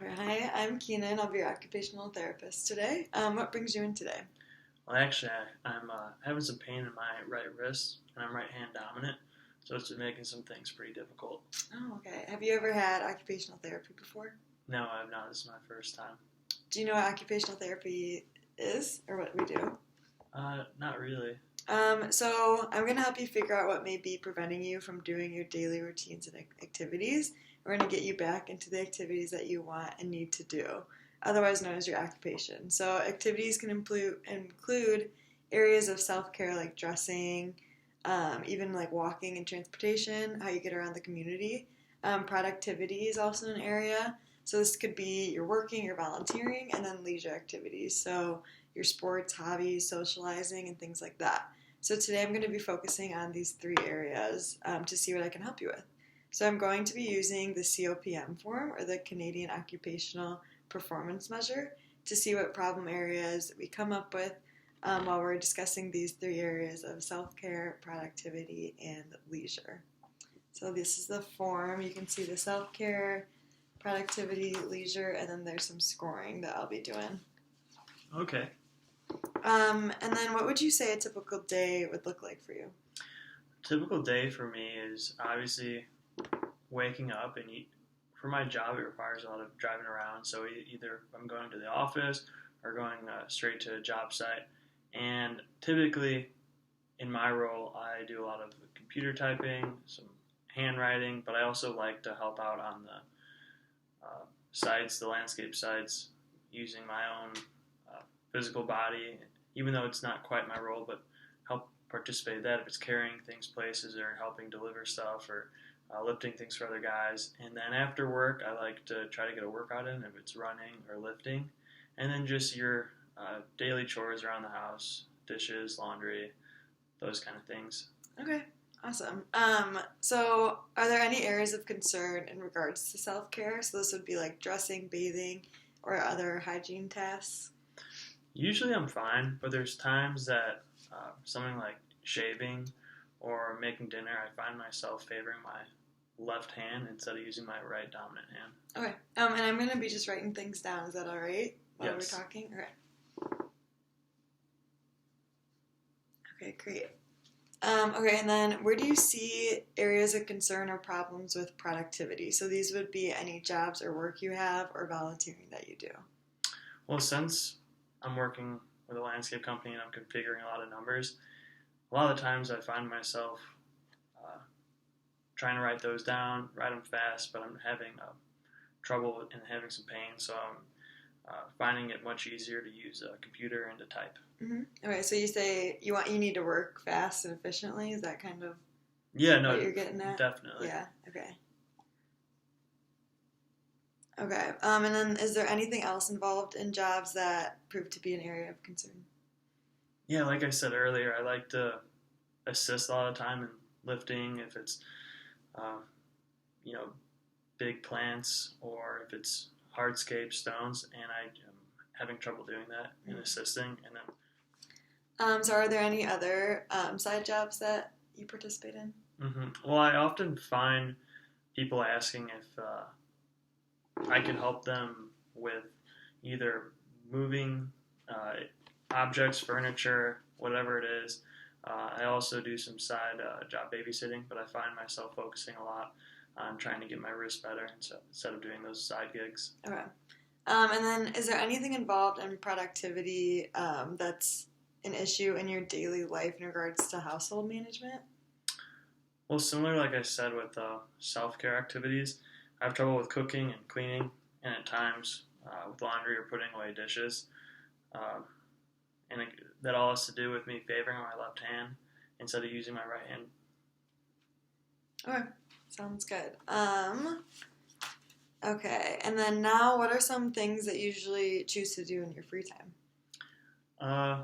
Hi, I'm Keenan. I'll be your occupational therapist today. What brings you in today? Well, actually, I'm having some pain in my right wrist, and I'm right hand dominant, so it's been making some things pretty difficult. Oh, okay. Have you ever had occupational therapy before? No, I've not. This is my first time. Do you know what occupational therapy is or what we do? Not really. So I'm going to help you figure out what may be preventing you from doing your daily routines and activities. We're going to get you back into the activities that you want and need to do, otherwise known as your occupation. So activities can include areas of self-care like dressing, even like walking and transportation, how you get around the community. Productivity is also an area. So this could be your working, your volunteering, and then leisure activities. So your sports, hobbies, socializing, and things like that. So today I'm going to be focusing on these three areas to see what I can help you with. So I'm going to be using the COPM form, or the Canadian Occupational Performance Measure, to see what problem areas we come up with while we're discussing these three areas of self-care, productivity, and leisure. So this is the form. You can see the self-care, productivity, leisure, and then there's some scoring that I'll be doing. Okay. And then what would you say a typical day would look like for you? Typical day for me is obviously waking up for my job, it requires a lot of driving around. So either I'm going to the office or going straight to a job site. And typically, in my role, I do a lot of computer typing, some handwriting, but I also like to help out on the sites, the landscape sites, using my own physical body, even though it's not quite my role, but help participate in that if it's carrying things places or helping deliver stuff or lifting things for other guys. And then after work, I like to try to get a workout in if it's running or lifting. And then just your daily chores around the house, dishes, laundry, those kind of things. Okay, awesome. So are there any areas of concern in regards to self-care? So this would be like dressing, bathing, or other hygiene tasks? Usually I'm fine, but there's times that something like shaving or making dinner, I find myself favoring my left hand instead of using my right dominant hand. Okay. And I'm going to be just writing things down. Is that all right while Yes. we're talking? Okay. Okay, great. Okay, and then where do you see areas of concern or problems with productivity? So these would be any jobs or work you have or volunteering that you do. Well, since I'm working with a landscape company and I'm configuring a lot of numbers, a lot of the times I find myself trying to write those down, write them fast, but I'm having trouble and having some pain, so I'm finding it much easier to use a computer and to type. Mm-hmm. Okay, so you say you need to work fast and efficiently. Is that kind of Yeah, no, what you're getting at? definitely. Yeah. Okay. Okay. And then is there anything else involved in jobs that prove to be an area of concern? Yeah, like I said earlier, I like to assist a lot of time in lifting if it's, uh, you know, big plants or if it's hardscape stones, and I am having trouble doing that and assisting. And then, So are there any other side jobs that you participate in? well, I often find people asking if I can help them with either moving objects, furniture, whatever it is. I also do some side job babysitting, but I find myself focusing a lot on trying to get my wrist better instead of doing those side gigs. Okay. And then is there anything involved in productivity that's an issue in your daily life in regards to household management? Well, similar, like I said, with self-care activities, I have trouble with cooking and cleaning, and at times with laundry or putting away dishes. Uh, and that all has to do with me favoring my left hand instead of using my right hand. Okay, sounds good. Okay, and then now, what are some things that you usually choose to do in your free time? Uh,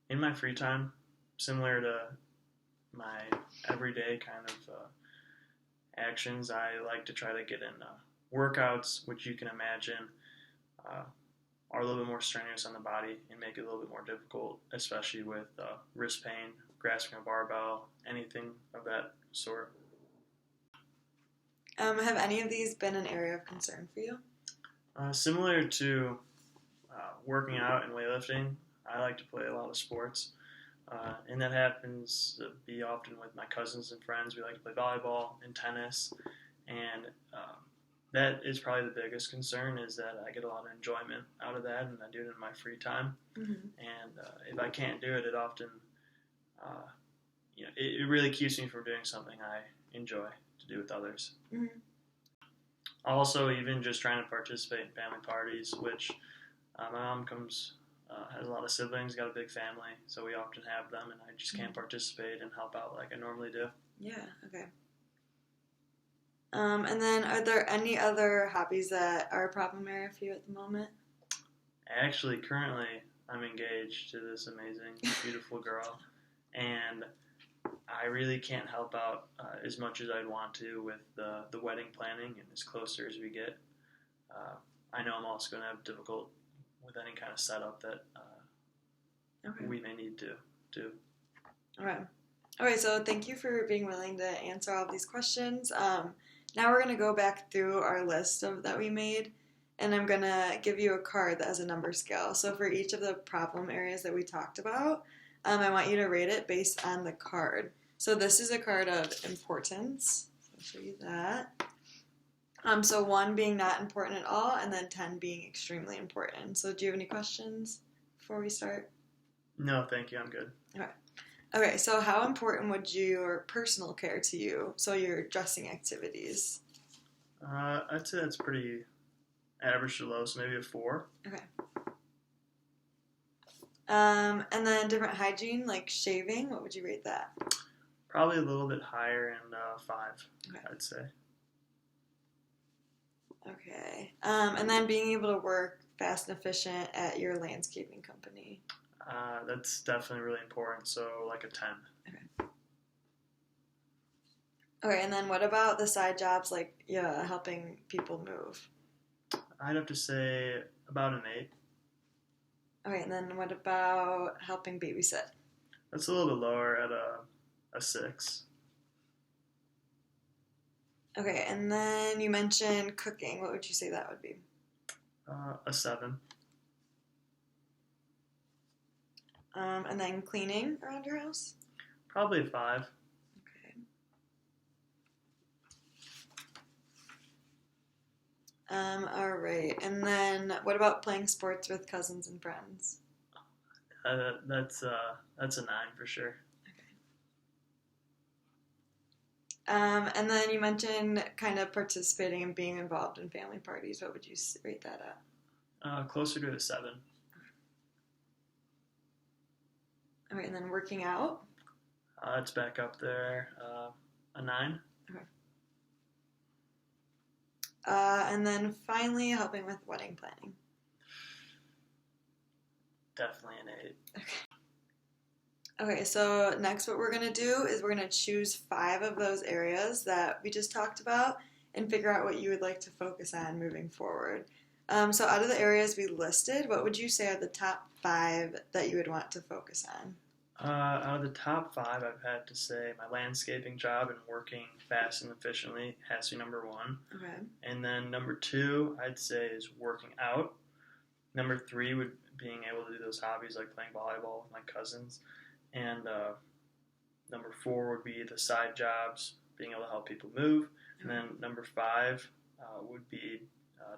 in my free time, similar to my everyday kind of actions, I like to try to get in workouts, which you can imagine uh, are a little bit more strenuous on the body and make it a little bit more difficult, especially with wrist pain, grasping a barbell, anything of that sort. Have any of these been an area of concern for you? Similar to working out and weightlifting, I like to play a lot of sports. And that happens to be often with my cousins and friends. We like to play volleyball and tennis. And that is probably the biggest concern, is that I get a lot of enjoyment out of that, and I do it in my free time. Mm-hmm. And if I can't do it, it often, it really keeps me from doing something I enjoy to do with others. Mm-hmm. Also, even just trying to participate in family parties, which my mom has a lot of siblings, got a big family, so we often have them, and I just can't participate and help out like I normally do. Yeah, okay. And then are there any other hobbies that are a problem area for you at the moment? Actually, currently, I'm engaged to this amazing, beautiful girl, and I really can't help out as much as I'd want to with the wedding planning, and as closer as we get. I know I'm also going to have difficult with any kind of setup that we may need to do. All right, so thank you for being willing to answer all of these questions. Now we're going to go back through our list that we made, and I'm going to give you a card that has a number scale. So for each of the problem areas that we talked about, I want you to rate it based on the card. So this is a card of importance. So I'll show you that. So 1 being not important at all, and then 10 being extremely important. So do you have any questions before we start? No, thank you. I'm good. Okay, so how important would your personal care to you? So your dressing activities. I'd say that's pretty average to low, so maybe a 4. Okay. And then different hygiene, like shaving, what would you rate that? Probably a little bit higher, and 5, Okay. I'd say. Okay. And then being able to work fast and efficient at your landscaping company. That's definitely really important, so like a 10. Okay, and then what about the side jobs, like helping people move? I'd have to say about an 8. Okay, and then what about helping babysit? That's a little bit lower at a 6. Okay, and then you mentioned cooking. What would you say that would be? A 7. And then cleaning around your house? Probably a 5. Okay. All right. And then what about playing sports with cousins and friends? That's a 9 for sure. And then you mentioned kind of participating and being involved in family parties. What would you rate that at? Closer to a 7. All right, and then working out? It's back up there. A 9. Okay. And then finally, helping with wedding planning. Definitely an 8. Okay, so next what we're going to do is we're going to choose 5 of those areas that we just talked about and figure out what you would like to focus on moving forward. So out of the areas we listed, what would you say are the top 5 that you would want to focus on? Out of the top 5, I've had to say my landscaping job and working fast and efficiently has to be number 1. Okay. And then number 2, I'd say, is working out. Number 3 would being able to do those hobbies like playing volleyball with my cousins. And number 4 would be the side jobs, being able to help people move. And then number 5 would be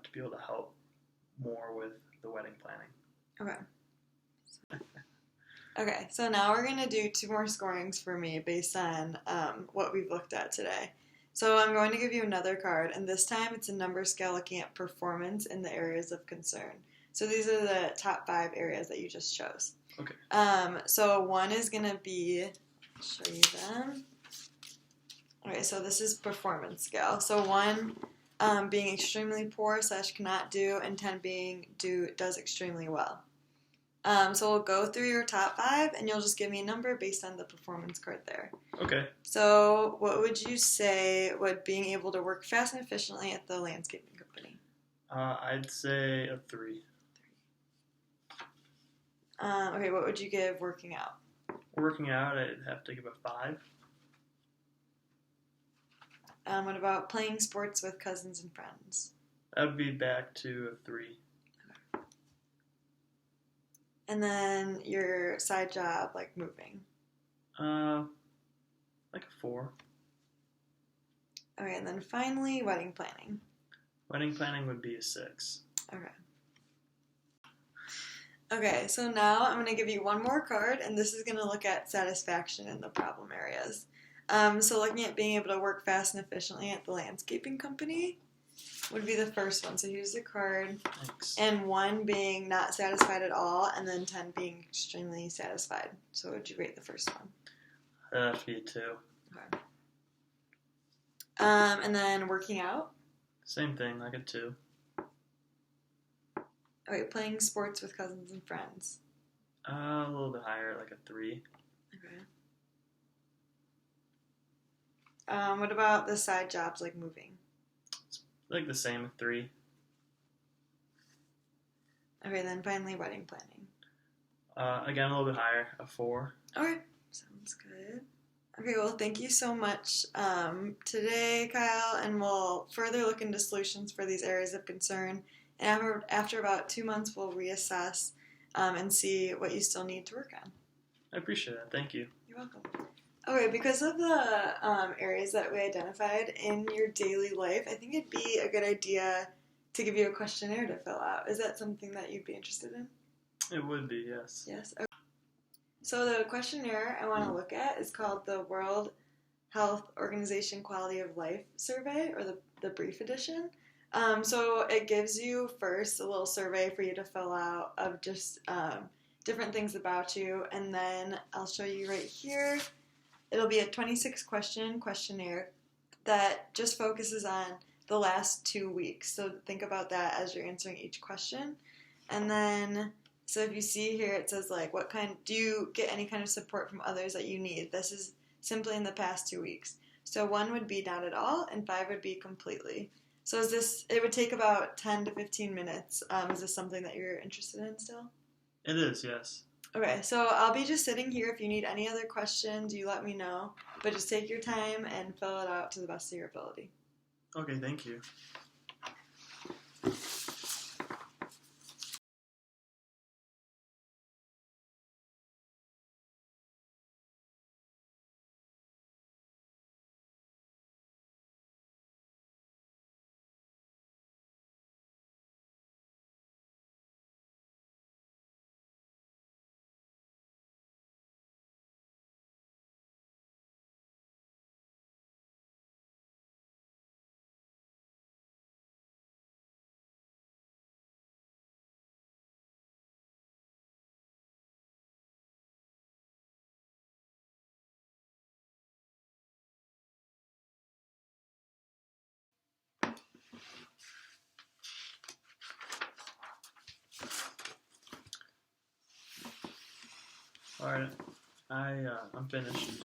to be able to help more with the wedding planning. Okay. Okay, so now we're going to do 2 more scorings for me based on what we've looked at today. So I'm going to give you another card, and this time it's a number scale looking at performance in the areas of concern. So these are the top 5 areas that you just chose. Okay. So 1 is going to be, I'll show you them. Okay, so this is performance scale. So 1 being extremely poor / cannot do, and 10 being does extremely well. So we'll go through your top 5, and you'll just give me a number based on the performance card there. Okay. So what would you say would being able to work fast and efficiently at the landscaping company? I'd say a 3. Okay, what would you give working out? Working out, I'd have to give a 5. What about playing sports with cousins and friends? That would be back to a 3. And then your side job, like moving. Like a 4. Okay, and then finally, wedding planning. Wedding planning would be a 6. Okay. Okay, so now I'm going to give you one more card, and this is going to look at satisfaction in the problem areas. So looking at being able to work fast and efficiently at the landscaping company would be the first one. So here's the card. Thanks. And 1 being not satisfied at all, and then 10 being extremely satisfied. So what would you rate the first one? That'd have to be a 2. Okay. And then working out. Same thing, like a 2. Okay, playing sports with cousins and friends. A little bit higher, like a 3. Okay. What about the side jobs, like moving? It's like the same, a 3. Okay, then finally wedding planning. Again, a little bit higher, a 4. Okay, sounds good. Okay, well, thank you so much today, Kyle, and we'll further look into solutions for these areas of concern. And after about 2 months, we'll reassess and see what you still need to work on. I appreciate that. Thank you. You're welcome. Okay, because of the areas that we identified in your daily life, I think it'd be a good idea to give you a questionnaire to fill out. Is that something that you'd be interested in? It would be, yes. Yes. Okay. So the questionnaire I want to look at is called the World Health Organization Quality of Life Survey, or the brief edition. So it gives you first a little survey for you to fill out of just different things about you, and then I'll show you right here. It'll be a 26-question questionnaire that just focuses on the last 2 weeks. So think about that as you're answering each question. And then, so if you see here, it says like, do you get any kind of support from others that you need? This is simply in the past 2 weeks. So 1 would be not at all, and 5 would be completely. So it would take about 10 to 15 minutes. Is this something that you're interested in still? It is, yes. Okay, so I'll be just sitting here. If you need any other questions, you let me know. But just take your time and fill it out to the best of your ability. Okay, thank you. Alright, I'm finished.